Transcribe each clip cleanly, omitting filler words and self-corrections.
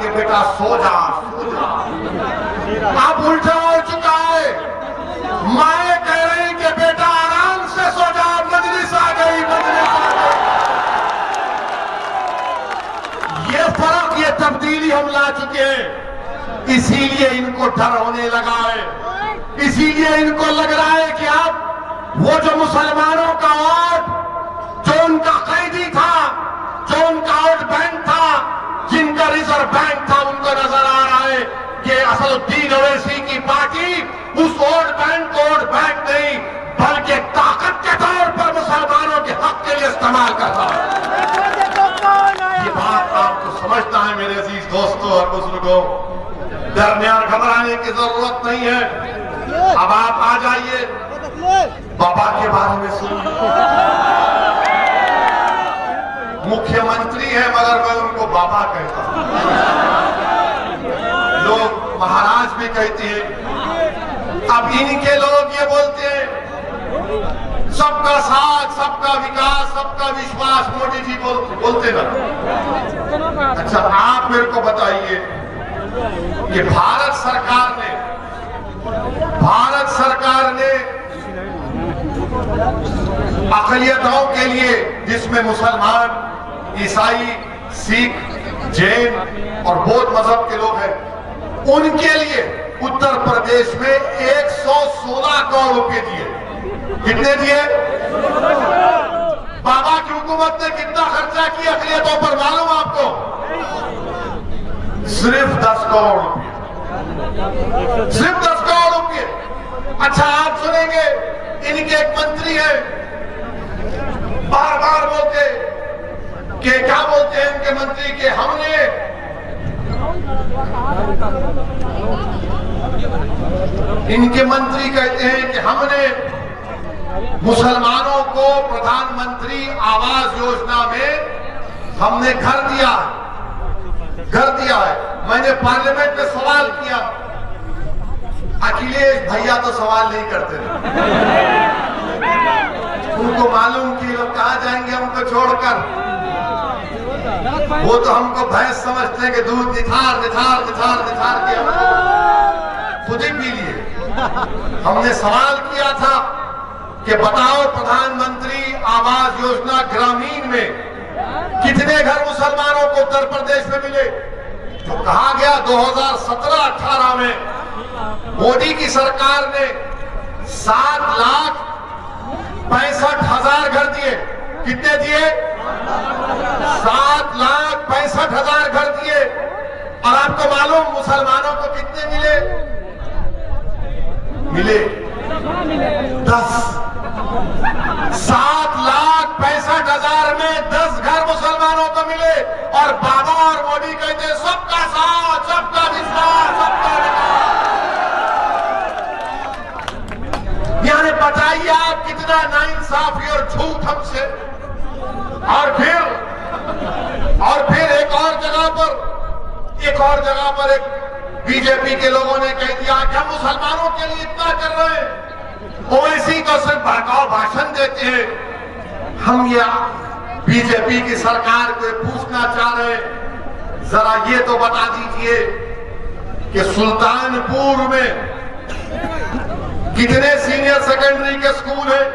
कि बेटा सो जा। अब उल्टा हो चुका है, माए कह रही कि बेटा आराम से सो जा, मजलिस आ गई, मजलिस आ गई। ये फर्क, ये तब्दीली हम ला चुके हैं। इसीलिए इनको डर होने लगा है, इसीलिए इनको लग रहा है कि अब वो जो मुसलमानों का वोट, जो उनका कैदी था, जो उनका वोट बैंक था, जिनका रिजर्व बैंक था, उनको नजर आ रहा है कि असदुद्दीन ओवैसी की पार्टी उस वोट बैंक को वोट बैंक नहीं बल्कि ताकत के तौर पर मुसलमानों के हक के लिए इस्तेमाल करता है। ये बात आपको समझना है मेरे अजीज दोस्तों और बुजुर्गों। डरने और घबराने की जरूरत नहीं है। अब आप आ जाइए, बाबा के बारे में सुनिए। मुख्यमंत्री है मगर मैं उनको बाबा कहता हूं, लोग महाराज भी कहते हैं। अब इनके लोग ये बोलते हैं सबका साथ, सबका विकास, सबका विश्वास, मोदी जी बोलते ना। अच्छा, आप मेरे को बताइए कि भारत सरकार ने अक़लियतों के लिए, जिसमें मुसलमान, ईसाई, सिख, जैन और बौद्ध मजहब के लोग हैं, उनके लिए उत्तर प्रदेश में 116 करोड़ रुपए दिए। कितने दिए? बाबा की हुकूमत ने कितना खर्चा किया अक़लियतों पर मालूम आपको? सिर्फ 10 करोड़ रुपए, सिर्फ 10 करोड़ रुपए। अच्छा, आप सुनेंगे इनके एक मंत्री है, बार बार बोलते कि क्या बोलते हैं इनके मंत्री के हमने इनके मंत्री कहते हैं कि हमने मुसलमानों को प्रधानमंत्री आवास योजना में हमने घर दिया है। मैंने पार्लियामेंट में सवाल किया, अखिलेश भैया तो सवाल नहीं करते, उनको मालूम कि लोग कहां जाएंगे हमको छोड़कर। वो तो हमको भैंस समझते हैं कि दूध निथार निथार निथार निथार के खुद ही पी लिए। हमने सवाल किया था कि बताओ प्रधानमंत्री आवास योजना ग्रामीण में कितने घर मुसलमानों को उत्तर प्रदेश में मिले? तो कहा गया 2017-18 में मोदी की सरकार ने 7,65,000 घर दिए। कितने दिए? 7,65,000 घर दिए। और आपको मालूम मुसलमानों को कितने मिले? 10। 7,65,000 में 10 घर मुसलमानों को मिले। और बाबा और मोदी कहते सबका साथ, सबका विश्वास, सबका विकास। यानी बताइए आप कितना नाइंसाफी और झूठ हमसे। और फिर एक और जगह पर एक बीजेपी के लोगों ने कह दिया कि हम मुसलमानों के लिए इतना कर रहे हैं, ओवैसी को सिर्फ भड़काऊ भाषण देते हैं। हम ये बीजेपी की सरकार को पूछना चाह रहे हैं, जरा ये तो बता दीजिए कि सुल्तानपुर में कितने सीनियर सेकेंडरी के स्कूल हैं?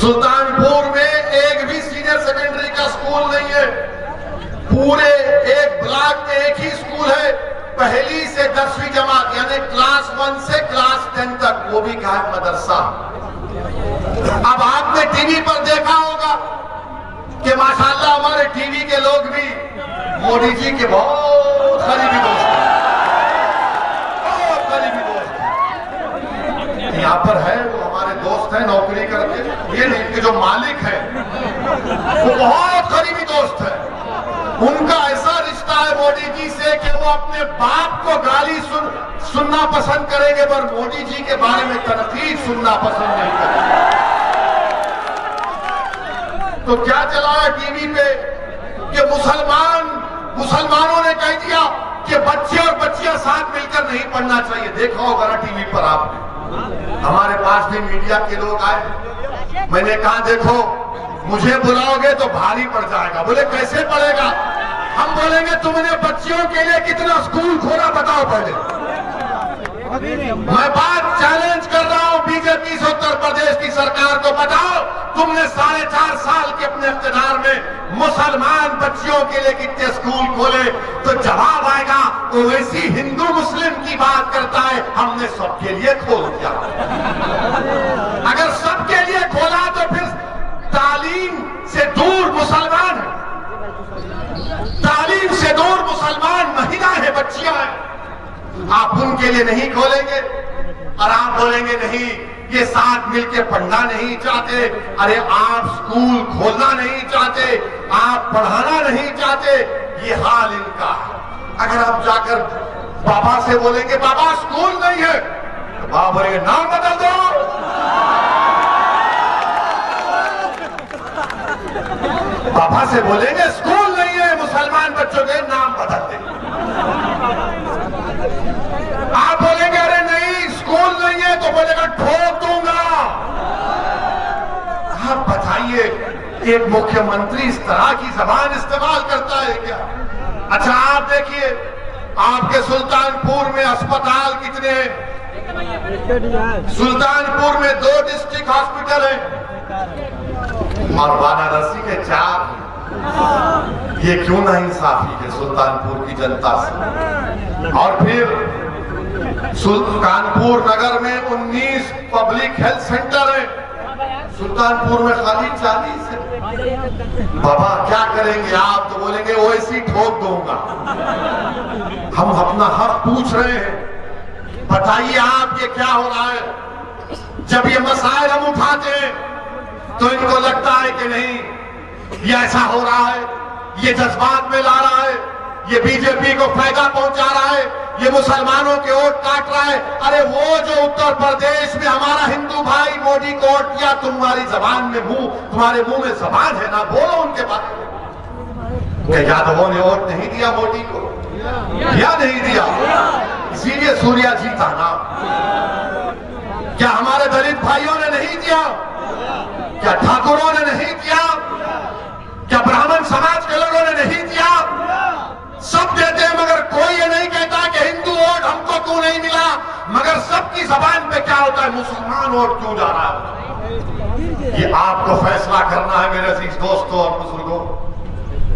सुल्तानपुर में एक भी सीनियर सेकेंडरी का स्कूल नहीं है। पूरे एक ब्लॉक में एक ही स्कूल है, पहली से 10वीं जमात, यानी क्लास 1 से क्लास 10 तक, वो भी कहा मदरसा। अब आपने टीवी पर देखा होगा कि माशाल्लाह हमारे टीवी के लोग भी मोदी जी के बहुत करीबी दोस्त हैं, बहुत करीबी दोस्त हैं। यहाँ पर है वो हमारे दोस्त हैं, नौकरी करके, ये नहीं कि जो मालिक है वो बहुत करीबी दोस्त है। उनका ऐसा रिश्ता है मोदी जी से कि वो अपने बाप को गाली सुनना पसंद करेंगे पर मोदी जी के बारे में तनकीद सुनना पसंद नहीं करेंगे। तो क्या चला है टीवी पे कि मुसलमानों ने कह दिया कि बच्चे और बच्चियां साथ मिलकर नहीं पढ़ना चाहिए। देखा होगा ना टीवी पर आपने। हमारे पास भी मीडिया के लोग आए, मैंने कहा देखो मुझे बुलाओगे तो भारी पड़ जाएगा। बोले कैसे पड़ेगा? हम बोलेंगे तुमने बच्चियों के लिए कितना स्कूल खोला बताओ पहले। मैं बात चैलेंज कर रहा हूं बीजेपी से उत्तर प्रदेश की सरकार को, बताओ तुमने 4.5 साल के अपने इख्तियार में मुसलमान बच्चियों के लिए कितने स्कूल खोले? तो जवाब आएगा ओवैसी हिंदू मुस्लिम की बात करता है, हमने सबके लिए खोल दिया। अगर सबके लिए खोला तो फिर तालीम से दूर मुसलमान है, तालीम से दूर मुसलमान महिलाएं हैं, बच्चियां हैं, आप उनके लिए नहीं खोलेंगे और आप बोलेंगे नहीं ये साथ मिलके पढ़ना नहीं चाहते। अरे आप स्कूल खोलना नहीं चाहते, आप पढ़ाना नहीं चाहते, ये हाल इनका है। अगर आप जाकर बाबा से बोलेंगे बाबा स्कूल नहीं है, तो बाबा बोलेंगे नाम बदल दो। बाबा से बोलेंगे स्कूल नहीं है, मुसलमान बच्चों के नाम बदल दे। आप बोलेंगे अरे नहीं स्कूल नहीं है, तो बोलेगा ठोक दूंगा। आप बताइए एक मुख्यमंत्री इस तरह की जबान इस्तेमाल करता है क्या? अच्छा आप देखिए आपके सुल्तानपुर में अस्पताल कितने हैं? सुल्तानपुर में 2 डिस्ट्रिक्ट हॉस्पिटल हैं और वाराणसी के 4 हैं। ये क्यों ना इंसाफी है सुल्तानपुर की जनता से? और फिर कानपुर नगर में 19 पब्लिक हेल्थ सेंटर है, सुल्तानपुर में खाली 40 है। बाबा क्या करेंगे आप? तो बोलेंगे ओवैसी ठोक दूंगा। हम अपना हक पूछ रहे हैं, बताइए आप ये क्या हो रहा है? जब ये मसाइल हम उठाते हैं तो इनको लगता है कि नहीं ये ऐसा हो रहा है, ये जज्बात में ला रहा है, ये बीजेपी को फायदा पहुंचा रहा है, ये मुसलमानों के वोट काट रहा है। अरे वो जो उत्तर प्रदेश में हमारा हिंदू भाई मोदी को वोट किया, तुम्हारी जबान में तुम्हारे मुंह में जबान है ना, बोलो उनके बारे में। क्या यादवों ने वोट नहीं दिया मोदी को? या नहीं दिया? इसीलिए सूर्या जीता ना। क्या हमारे दलित भाइयों ने नहीं दिया? क्या ठाकुरों ने नहीं दिया? क्या ब्राह्मण समाज के लोगों ने नहीं दिया? सब देते हैं, मगर कोई ये नहीं कहता कि हिंदू वोट हमको क्यों नहीं मिला। मगर सबकी जबान पे क्या होता है, मुसलमान वोट क्यों जा रहा है? ये आपको फैसला करना है मेरे अजीज दोस्तों और बुजुर्गों।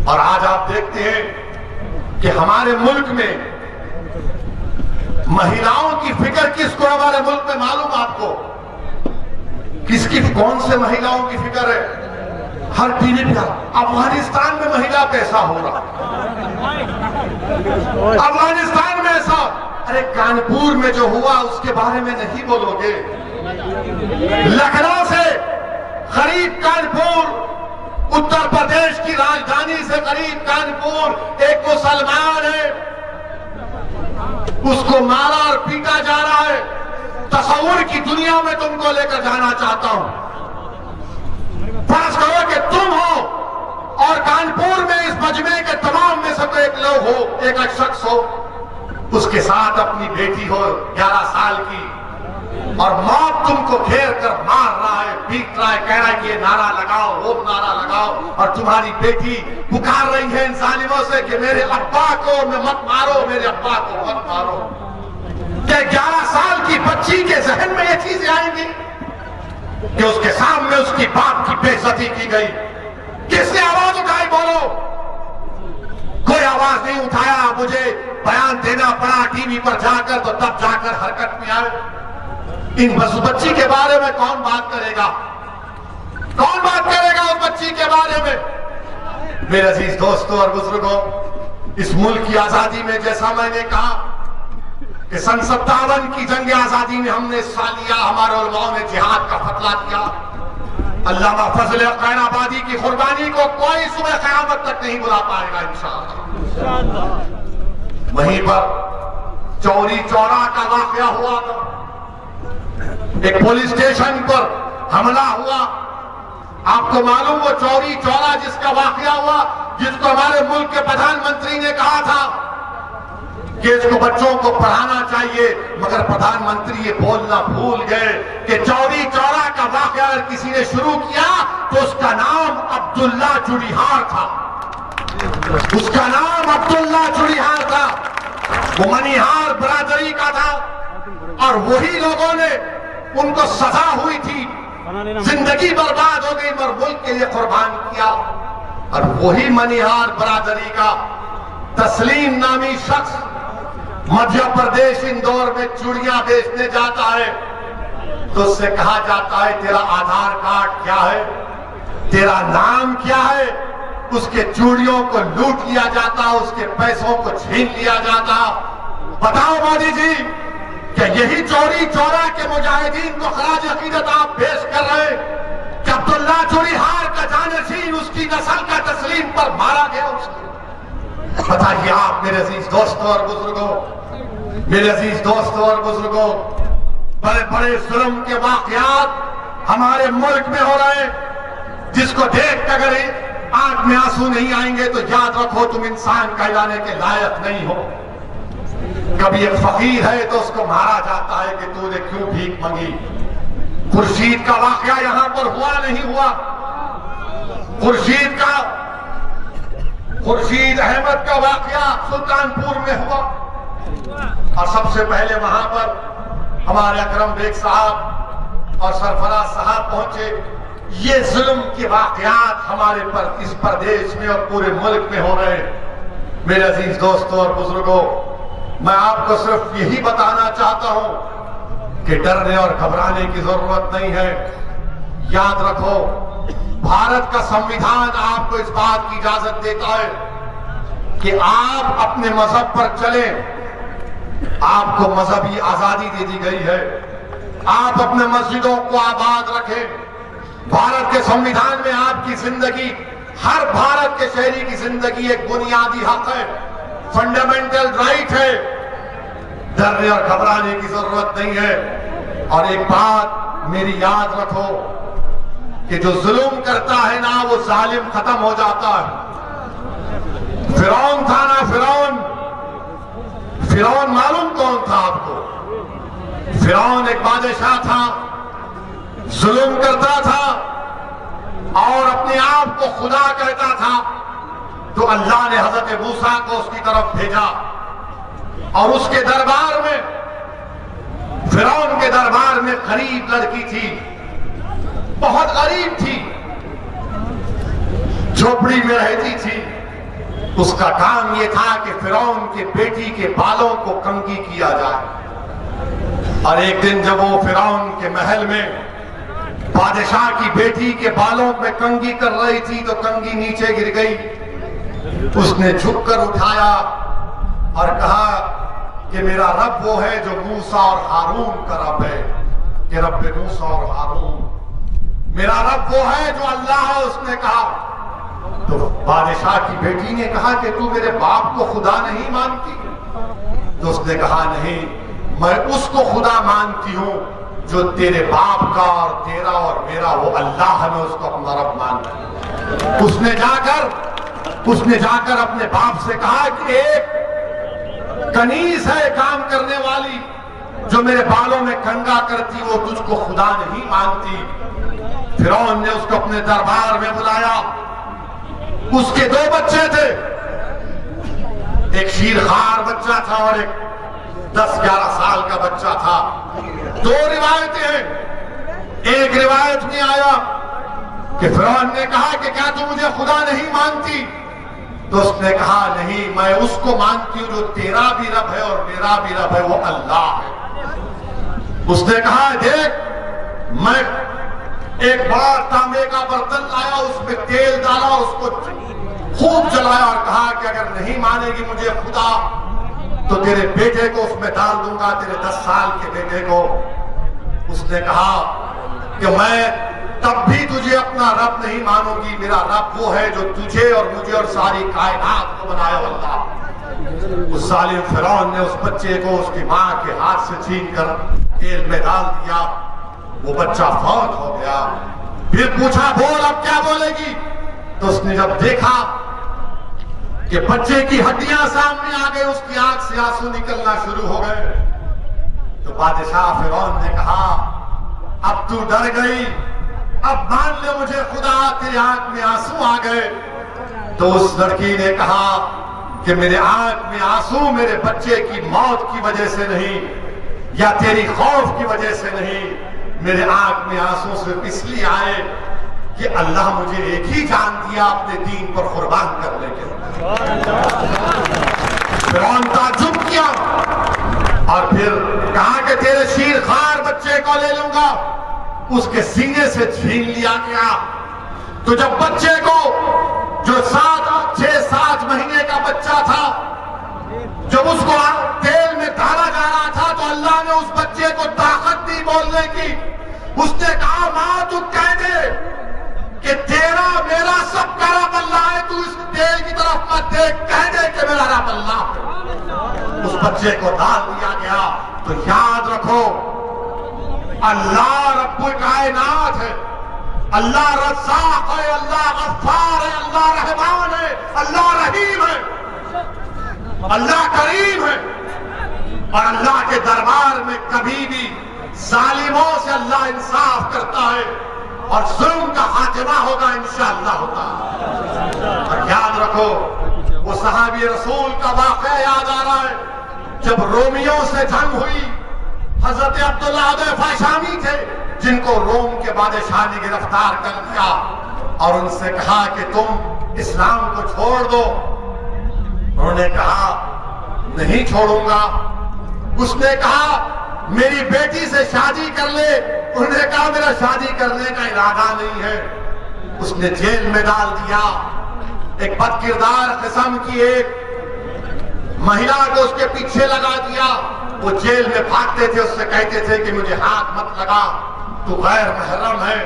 और आज आप देखते हैं कि हमारे मुल्क में महिलाओं की फिक्र किसको? हमारे मुल्क में मालूम आपको किसकी, कौन से महिलाओं की फिक्र है? हर टीवी पे अफगानिस्तान में महिला पे ऐसा हो रहा, अफगानिस्तान में ऐसा। अरे कानपुर में जो हुआ उसके बारे में नहीं बोलोगे? लखनऊ से करीब कानपुर, उत्तर प्रदेश की राजधानी से करीब कानपुर, एक मुसलमान है, उसको मारा और पीटा जा रहा है। तस्वीर की दुनिया में तुमको लेकर जाना चाहता हूं। फर्ज करो कि तुम हो और कानपुर में इस मजमे के तमाम में से कोई एक लोग हो, एक शख्स हो, उसके साथ अपनी बेटी हो 11 साल की, और मौत तुमको घेर कर मार रहा है, पीट रहा है, कह रहा है कि ये नारा लगाओ, वो नारा लगाओ, और तुम्हारी बेटी पुकार रही है इन जालिमों से कि मेरे अब्बा को मत मारो, मेरे अब्बा को मत मारो। क्या 11 साल की बच्ची के जहन में ये चीजें आएंगी कि उसके सामने उसकी बाप की बेइज्जती की गई? किसने आवाज उठाई? बोलो। कोई आवाज नहीं उठाया। मुझे बयान देना पड़ा टीवी पर जाकर, तो तब जाकर हरकत में आए। इन बच्ची के बारे में कौन बात करेगा? कौन बात करेगा उस बच्ची के बारे में? मेरे अजीज दोस्तों और बुजुर्गों, इस मुल्क की आजादी में जैसा मैंने कहा कि सन 57 की जंग आजादी में हमने हिस्सा लिया, हमारे उलमाओं ने जिहाद का फतला दिया। अल्लामा फजल कैनाबादी की कुर्बानी को कोई सुबह क़यामत तक नहीं बुला पाएगा इंशाअल्लाह। वहीं पर चौरी चौरा का वाकया हुआ था, एक पुलिस स्टेशन पर हमला हुआ। आपको मालूम वो चौरी चौरा जिसका वाकया हुआ, जिसको हमारे मुल्क के प्रधानमंत्री ने कहा था कि इसको बच्चों को पढ़ाना चाहिए, मगर प्रधानमंत्री ये बोलना भूल गए कि चौरी चौरा का वाकया अगर किसी ने शुरू किया तो उसका नाम अब्दुल्ला चुड़ीहार था। उसका नाम अब्दुल्ला चुड़ीहार था, वो मनिहार बरादरी का था और वही लोगों ने उनको सजा हुई थी, जिंदगी बर्बाद हो गई मगर मुल्क के लिए कुर्बान किया। और वही मनिहार बरादरी का तस्लीम नामी शख्स मध्य प्रदेश इंदौर में चूड़ियां बेचने जाता है तो उससे कहा जाता है तेरा आधार कार्ड क्या है, तेरा नाम क्या है। उसके चूड़ियों को लूट लिया जाता, उसके पैसों को छीन लिया जाता। बताओ मोदी जी, क्या यही चौरी चौरा के मुजाहिदीन को खराज अकीदत आप पेश कर रहे हैं कि अब्दुल्ला चूड़ीहार का जानशीन उसकी नस्ल का तस्लीम पर मारा गया उसको? बताइए आप मेरे अजीज दोस्तों और बुजुर्गों, मेरे अजीज दोस्तों और बुजुर्गों, बड़े बड़े जुल्म के वाकयात हमारे मुल्क में हो रहे हैं जिसको देख कर अगर आंख में आंसू नहीं आएंगे तो याद रखो तुम इंसान कहलाने के लायक नहीं हो। कभी एक फकीर है तो उसको मारा जाता है कि तूने क्यों भीख मांगी। खुर्शीद का वाकया यहां पर हुआ नहीं हुआ, खुर्शीद अहमद का वाकया सुल्तानपुर में हुआ और सबसे पहले वहां पर हमारे अकरम बेग साहब और सरफराज साहब पहुंचे। ये जुल्म के वाकयात हमारे पर इस प्रदेश में और पूरे मुल्क में हो रहे हैं। मेरे अजीज दोस्तों और बुजुर्गों, मैं आपको सिर्फ यही बताना चाहता हूं कि डरने और घबराने की जरूरत नहीं है। याद रखो, भारत का संविधान आपको इस बात की इजाजत देता है कि आप अपने मजहब पर चलें, आपको मजहबी आजादी दे दी गई है, आप अपने मस्जिदों को आबाद रखें। भारत के संविधान में आपकी जिंदगी, हर भारत के शहरी की जिंदगी एक बुनियादी हक है, फंडामेंटल राइट है। डरने और घबराने की जरूरत नहीं है। और एक बात मेरी याद रखो कि जो जुल्म करता है ना वो जालिम खत्म हो जाता है। फिरौन था ना, फिरौन मालूम कौन था आपको? फिरौन एक बादशाह था, जुल्म करता था और अपने आप को खुदा कहता था। तो अल्लाह ने हजरत मूसा को उसकी तरफ भेजा और उसके दरबार में, फिरौन के दरबार में गरीब लड़की थी, बहुत गरीब थी, झोपड़ी में रहती थी। उसका काम यह था कि फिरौन के बेटी के बालों को कंघी किया जाए। और एक दिन जब वो फिरौन के महल में बादशाह की बेटी के बालों में कंघी कर रही थी तो कंघी नीचे गिर गई। उसने झुककर उठाया और कहा कि मेरा रब वो है जो मूसा और हारून का रब है, कि रब मूसा और हारून, मेरा रब वो है जो अल्लाह है। उसने कहा, तो बादशाह की बेटी ने कहा कि तू मेरे बाप को खुदा नहीं मानती? तो उसने कहा नहीं, मैं उसको खुदा मानती हूं जो तेरे बाप का और तेरा और मेरा वो अल्लाह है, मैं उसको अपना रब मानती हूं। उसने जाकर अपने बाप से कहा कि एक कनीज है काम करने वाली जो मेरे बालों में कंघा करती, वो तुझको खुदा नहीं मानती। फिरौन ने उसको अपने दरबार में बुलाया। उसके दो बच्चे थे, एक शीरखार बच्चा था और एक 10-11 साल का बच्चा था। दो रिवायतें हैं। एक रिवायत में आया कि फिरौन ने कहा कि क्या तू मुझे खुदा नहीं मानती? तो उसने कहा नहीं, मैं उसको मानती हूं जो तेरा भी रब है और मेरा भी रब है, वो अल्लाह है। उसने कहा देख, मैं एक बड़ा तांबे का बर्तन लाया, उसमें तेल डाला, उसको खूब जलाया और कहा कि अगर नहीं मानेगी मुझे खुदा तो तेरे बेटे को उसमें डाल दूंगा, तेरे 10 साल के बेटे को। उसने कहा कि मैं तब भी तुझे अपना रब नहीं मानूंगी, मेरा रब वो है जो तुझे और मुझे और सारी कायनात को बनाया अल्लाह। उस जालिम फिरौन ने उस बच्चे को उसकी मां के हाथ से छीनकर तेल में डाल दिया। वो बच्चा फौत हो गया। फिर पूछा बोल अब क्या बोलेगी? तो उसने जब देखा कि बच्चे की हड्डियां सामने आ गई, उसकी आंख से आंसू निकलना शुरू हो गए, तो बादशाह फिरौन ने कहा अब तू डर गई, अब मान ले मुझे खुदा, तेरी आंख में आंसू आ गए। तो उस लड़की ने कहा कि मेरे आंख में आंसू मेरे बच्चे की मौत की वजह से नहीं या तेरी खौफ की वजह से नहीं, मेरे आंख में आंसू सिर्फ इसलिए आए कि अल्लाह मुझे एक ही जान दिया अपने दीन पर कुर्बान करने के लिए। फिरौन ताज्जुब किया और फिर कहा कि तेरे शीर खार बच्चे को ले लूंगा। उसके सीने से छीन लिया गया। तो जब बच्चे को, जो 6-7 महीने का बच्चा था, जब उसको तेल में डाला जा रहा था तो अल्लाह ने उस बच्चे को ताकत दी बोलने की। उसने कहा मां तू कह दे कि तेरा मेरा सबका रब अल्लाह है, तू इस तेल की तरफ मत देख, कह दे कि मेरा रब अल्लाह है। उस बच्चे को डाल दिया गया। तो याद रखो अल्लाह रब्बुल कायनात है, अल्लाह रज़्ज़ाक़ है, अल्लाह गफ्फार है, अल्लाह रहमान है, अल्लाह रहीम है, अल्लाह करीम है। और अल्लाह के दरबार में कभी भी जालिमों से अल्लाह इंसाफ करता है और जुल्म का खात्मा होगा इंशाअल्लाह होगा। और याद रखो वो सहाबी रसूल का वाक़या याद आ रहा है, जब रोमियों से जंग हुई, हजरत अब्दुल्लाह हुदैफा शामी थे जिनको रोम के बादशाह ने गिरफ्तार कर लिया और उनसे कहा कि तुम इस्लाम को छोड़ दो। उन्होंने कहा नहीं छोड़ूंगा। उसने कहा मेरी बेटी से शादी कर ले। उन्होंने कहा मेरा शादी करने का इरादा नहीं है। उसने जेल में डाल दिया। एक बदकिरदार किस्म की एक महिला को उसके पीछे लगा दिया। वो जेल में भागते थे, उससे कहते थे कि मुझे हाथ मत लगा, तू गैर महरम है।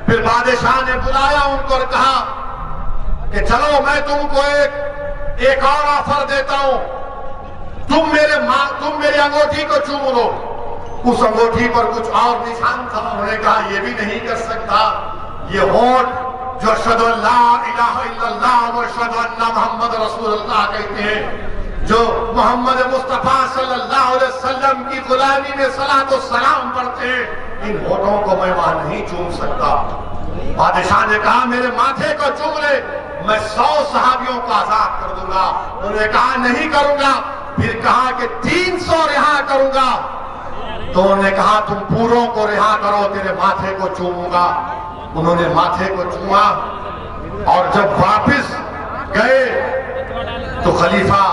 फिर बादशाह ने बुलाया उनको और कहा कि चलो मैं तुमको एक और ऑफर देता हूं, तुम मेरी अंगूठी को चूम लो। उस अंगूठी पर कुछ और निशान था। उन्होंने कहा यह भी नहीं कर सकता। ये होठ जो अशहदु अल्ला इलाहा इल्लल्लाह व अशहदु अन्ना मुहम्मद रसूलुल्लाह कहते हैं, जो मोहम्मद मुस्तफा सल्लल्लाहु अलैहि वसल्लम की गुलामी में सलातो सलाम पढ़ते हैं, इन होठों को मैं वहां नहीं चूम सकता। बादशाह ने कहा मेरे माथे को चूम ले, मैं 100 सहाबियों को आजाद कर दूंगा। उन्होंने कहा नहीं करूंगा। फिर कहा कि 300 रिहा करूंगा। तो उन्होंने कहा तुम पूरों को रिहा करो, तेरे माथे को चूमूंगा। उन्होंने माथे को चूमा और जब वापस गए तो खलीफा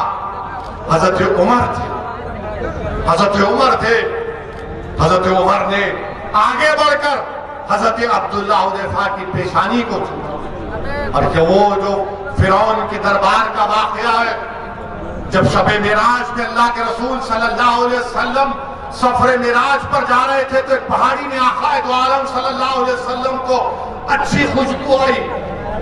हजरत उमर थे। हजरत उमर थे। हजरत उमर ने आगे बढ़कर हजरत अब्दुल्लाह हुदैफा की पेशानी को छूआ। और वो जो फिरौन के दरबार का वाकया है, जब शबे मिराज में अल्लाह के रसूल सल्लल्लाहु अलैहि वसल्लम सफरे मिराज पर जा रहे थे तो एक पहाड़ी में आका दो आलम सल्लल्लाहु अलैहि वसल्लम को अच्छी खुशबू आई।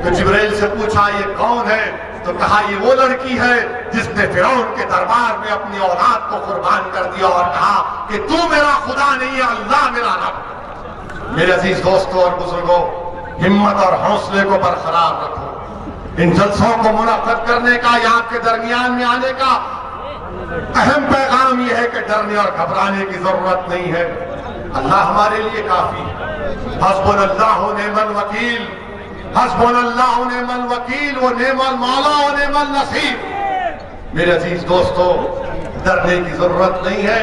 तो जिब्राइल से पूछा ये कौन है? तो कहा ये वो लड़की है जिसने फिरौन के दरबार में अपनी औलाद को कुर्बान कर दिया और कहा कि तू मेरा खुदा नहीं है, अल्लाह मेरा रब। मेरे अजीज दोस्तों और बुजुर्गों, हिम्मत और हौसले को बरकरार रखो। इन जलसों को मुनक्कद करने का या आपके दरमियान में आने का अहम पैगाम यह है कि डरने और घबराने की जरूरत नहीं है। अल्लाह हमारे लिए काफी है। हस्बुनल्लाहु निअमल वकील, हस्बुनल्लाहु निअमल वकील व निअमल मौला व निअमल नसीर। मेरे अजीज दोस्तों, डरने की जरूरत नहीं है।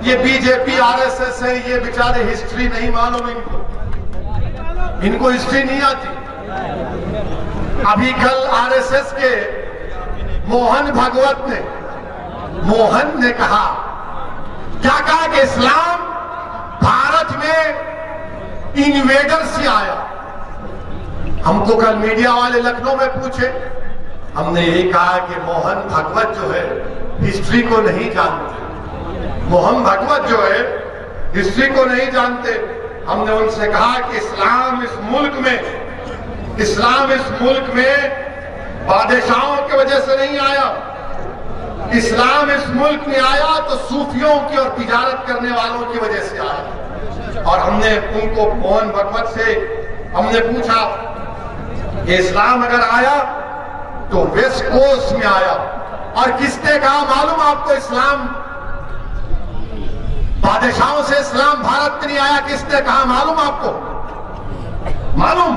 ये बीजेपी आरएसएस है, ये बेचारे हिस्ट्री नहीं मालूम इनको हिस्ट्री नहीं आती। अभी कल आरएसएस के मोहन ने कहा कि इस्लाम भारत में इन्वेडर से आया। हमको कल मीडिया वाले लखनऊ में पूछे, हमने यही कहा कि मोहन भागवत जो है हिस्ट्री को नहीं जानते। मोहन भागवत जो है हिस्ट्री को नहीं जानते। हमने उनसे कहा कि इस्लाम इस मुल्क में बादशाहों की वजह से नहीं आया। इस्लाम इस मुल्क में आया तो सूफियों की और तिजारत करने वालों की वजह से आया। और हमने उनको मोहन भागवत से हमने पूछा कि इस्लाम अगर आया तो वेस्ट कोस्ट में आया। और किसने कहा मालूम आपको? इस्लाम बादशाहों से इस्लाम भारत में नहीं आया। किसने कहा मालूम आपको? मालूम?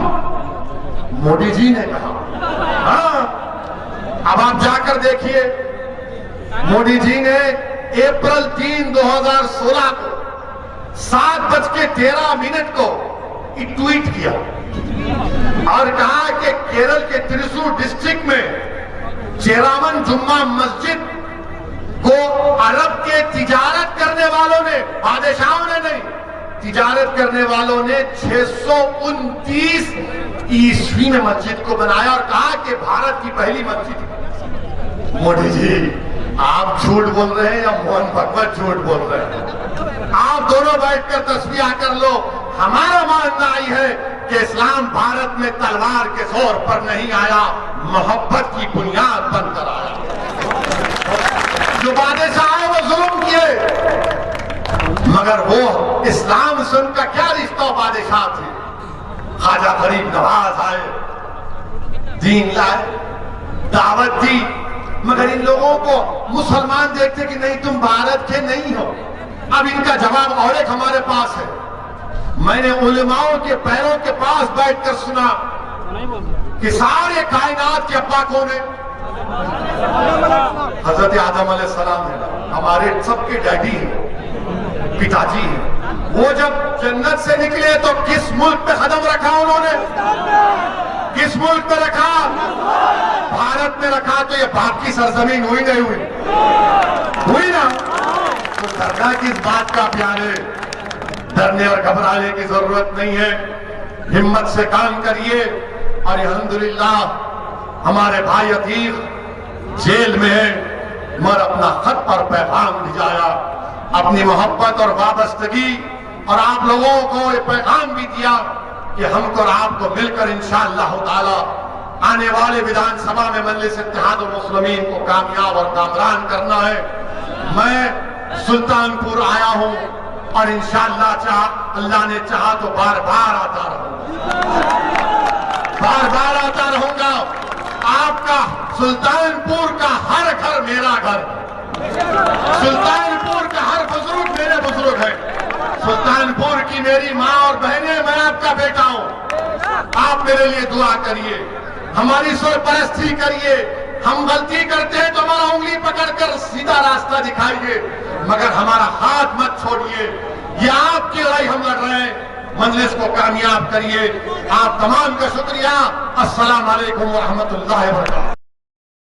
मोदी जी ने कहा। हाँ, अब आप जाकर देखिए, मोदी जी ने अप्रैल 3, 2016 को 7:13 को एक ट्वीट किया और कहा कि केरल के त्रिशूर डिस्ट्रिक्ट में चेरावन जुम्मा मस्जिद को अरब के तिजारत करने वालों ने, बादशाहों ने नहीं, तिजारत करने वालों ने 629 ईस्वी में मस्जिद को बनाया और कहा कि भारत की पहली मस्जिद। मोदी जी, आप झूठ बोल रहे हैं या मोहन भगवत झूठ बोल रहे हैं? आप दोनों बैठकर तस्वीर कर लो। हमारा मानना ही है कि इस्लाम भारत में तलवार के जोर पर नहीं आया, मोहब्बत की बुनियाद बनकर आया। जो बादशाह है वो जुल्म किए, मगर वो इस्लाम से उनका क्या रिश्ता बादशाह थे। ख्वाजा गरीब नवाज आए, दीन लाए, दावत दी, मगर इन लोगों को मुसलमान देखते कि नहीं तुम भारत के नहीं हो। अब इनका जवाब और एक हमारे पास है। मैंने उलेमाओं के पैरों के पास बैठकर सुना कि सारे कायनात के अब्बा कौन है? हजरत आदम अलैहिस्सलाम है, हमारे सबके डैडी हैं, पिताजी हैं। वो जब जन्नत से निकले तो किस मुल्क पे कदम रखा उन्होंने? किस मुल्क पे रखा? भारत में रखा। तो ये बाप की सरजमीन हुई नहीं हुई? हुई ना। तो डरना किस बात का प्यारे? डरने और घबराने की जरूरत नहीं है। हिम्मत से काम करिए। और अल्हम्दुलिल्लाह हमारे भाई अतीक जेल में है, मगर अपना खत पर पैगाम भिजाया, अपनी मोहब्बत और वाबस्तगी, और आप लोगों को ये पैगाम भी दिया कि हमको और आपको मिलकर इंशाअल्लाह ताला आने वाले विधानसभा में मजलिस इत्तेहादुल मुस्लिमीन को कामयाब और कामरान करना है। मैं सुल्तानपुर आया हूं और इंशाअल्लाह अल्लाह ने चाहा तो बार बार आता रहूंगा, बार बार आता रहूंगा। आपका सुल्तानपुर का हर घर मेरा घर, सुल्तानपुर का हर बुजुर्ग मेरे बुजुर्ग है, सुल्तानपुर की मेरी माँ और बहनें, मैं आपका बेटा हूँ। आप मेरे लिए दुआ करिए, हमारी सरपरस्ती करिए। हम गलती करते हैं तो हमारा उंगली पकड़कर सीधा रास्ता दिखाइए, मगर हमारा हाथ मत छोड़िए। ये आपकी लड़ाई हम लड़ रहे हैं, मजलिस को कामयाब करिए। आप तमाम का शुक्रिया। अस्सलाम वालेकुम व रहमतुल्लाहि व बरकातहू।